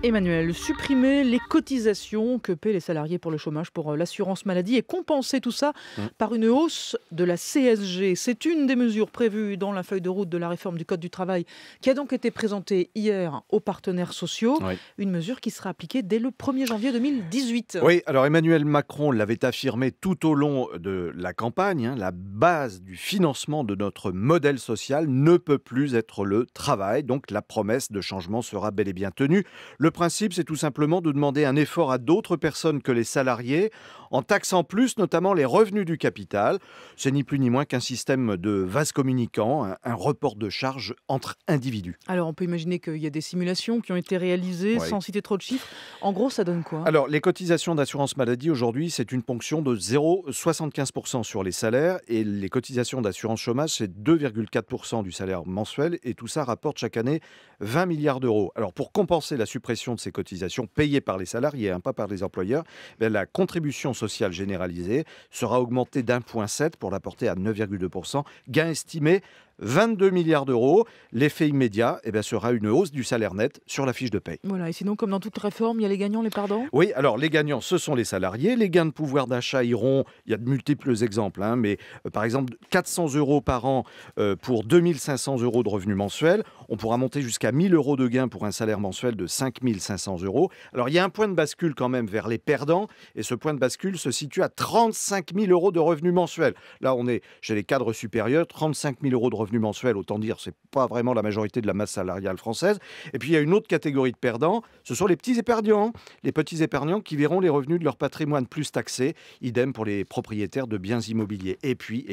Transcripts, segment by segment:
Emmanuel, supprimer les cotisations que paient les salariés pour le chômage, pour l'assurance maladie et compenser tout ça Mmh. par une hausse de la CSG. C'est une des mesures prévues dans la feuille de route de la réforme du Code du travail qui a donc été présentée hier aux partenaires sociaux. Oui. Une mesure qui sera appliquée dès le 1er janvier 2018. Oui, alors Emmanuel Macron l'avait affirmé tout au long de la campagne, la base du financement de notre modèle social ne peut plus être le travail, donc la promesse de changement sera bel et bien tenue. Le principe, c'est tout simplement de demander un effort à d'autres personnes que les salariés, en taxant plus notamment les revenus du capital. C'est ni plus ni moins qu'un système de vase communicant, un report de charges entre individus. Alors on peut imaginer qu'il y a des simulations qui ont été réalisées Oui. sans citer trop de chiffres. En gros, ça donne quoi? Alors, les cotisations d'assurance maladie, aujourd'hui, c'est une ponction de 0,75% sur les salaires et les cotisations d'assurance chômage, c'est 2,4% du salaire mensuel et tout ça rapporte chaque année 20 milliards d'euros. Alors, pour compenser la suppression de ces cotisations payées par les salariés, pas par les employeurs, la contribution sociale généralisée sera augmentée d'1,7 pour la porter à 9,2%. Gain estimé 22 milliards d'euros. L'effet immédiat sera une hausse du salaire net sur la fiche de paye. Voilà, et sinon, comme dans toute réforme, il y a les gagnants, les perdants? Oui, alors les gagnants, ce sont les salariés. Les gains de pouvoir d'achat iront, il y a de multiples exemples, mais par exemple 400 euros par an pour 2500 euros de revenus mensuels. On pourra monter jusqu'à 1000 euros de gains pour un salaire mensuel de 5500 euros. Alors il y a un point de bascule quand même vers les perdants, et ce point de bascule se situe à 35 000 euros de revenus mensuels. Là, on est chez les cadres supérieurs, 35 000 euros de revenus mensuels, autant dire, c'est pas vraiment la majorité de la masse salariale française. Et puis il y a une autre catégorie de perdants, ce sont les petits épargnants. Les petits épargnants qui verront les revenus de leur patrimoine plus taxés. Idem pour les propriétaires de biens immobiliers. Et puis,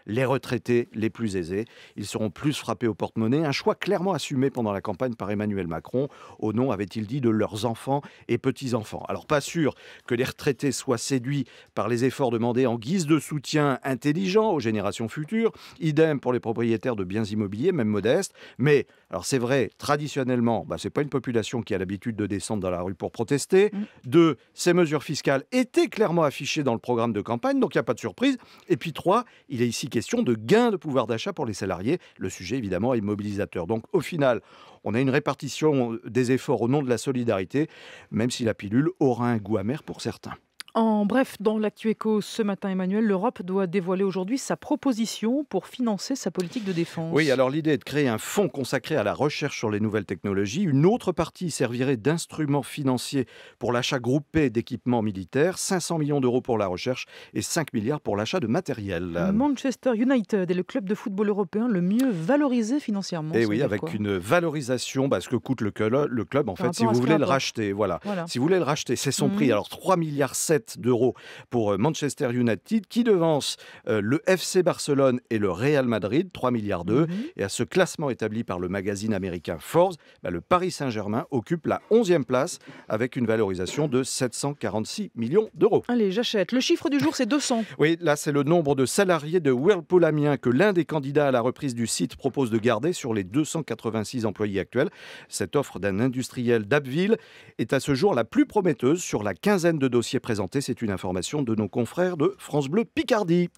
les retraités les plus aisés. Ils seront plus frappés au porte-monnaie. Un choix clairement assumé pendant la campagne par Emmanuel Macron, au nom, avait-il dit, de leurs enfants et petits-enfants. Alors, pas sûr que les retraités soient séduits par les efforts demandés en guise de soutien intelligent aux générations futures. Idem pour les propriétaires de biens immobiliers, même modestes. Mais, alors c'est vrai, traditionnellement, c'est pas une population qui a l'habitude de descendre dans la rue pour protester. Deux, ces mesures fiscales étaient clairement affichées dans le programme de campagne, donc il n'y a pas de surprise. Et puis trois, il est ici question de gains de pouvoir d'achat pour les salariés. Le sujet, évidemment, est mobilisateur. Donc au final, on a une répartition des efforts au nom de la solidarité, même si la pilule aura un goût amer pour certains. En bref, dans l'actu éco ce matin, Emmanuel, l'Europe doit dévoiler aujourd'hui sa proposition pour financer sa politique de défense. Oui, alors l'idée est de créer un fonds consacré à la recherche sur les nouvelles technologies. Une autre partie servirait d'instrument financier pour l'achat groupé d'équipements militaires, 500 millions d'euros pour la recherche et 5 milliards pour l'achat de matériel. Manchester United est le club de football européen le mieux valorisé financièrement. Et Ça veut oui, dire avec quoi? une valorisation, ce que coûte le club en Par fait, si rapport à vous ce voulez le rapport. racheter. Voilà. Voilà. Si vous voulez le racheter, c'est son Mhm. prix. Alors 3,7 milliards d'euros pour Manchester United, qui devance le FC Barcelone et le Real Madrid, 3 milliards d'euros. Mhm. Et à ce classement établi par le magazine américain Forbes, le Paris Saint-Germain occupe la 11e place avec une valorisation de 746 millions d'euros. Allez, j'achète. Le chiffre du jour, c'est 200. Oui, là, c'est le nombre de salariés de Whirlpool Amiens que l'un des candidats à la reprise du site propose de garder sur les 286 employés actuels. Cette offre d'un industriel d'Abbeville est à ce jour la plus prometteuse sur la quinzaine de dossiers présentés. C'est une information de nos confrères de France Bleu Picardie.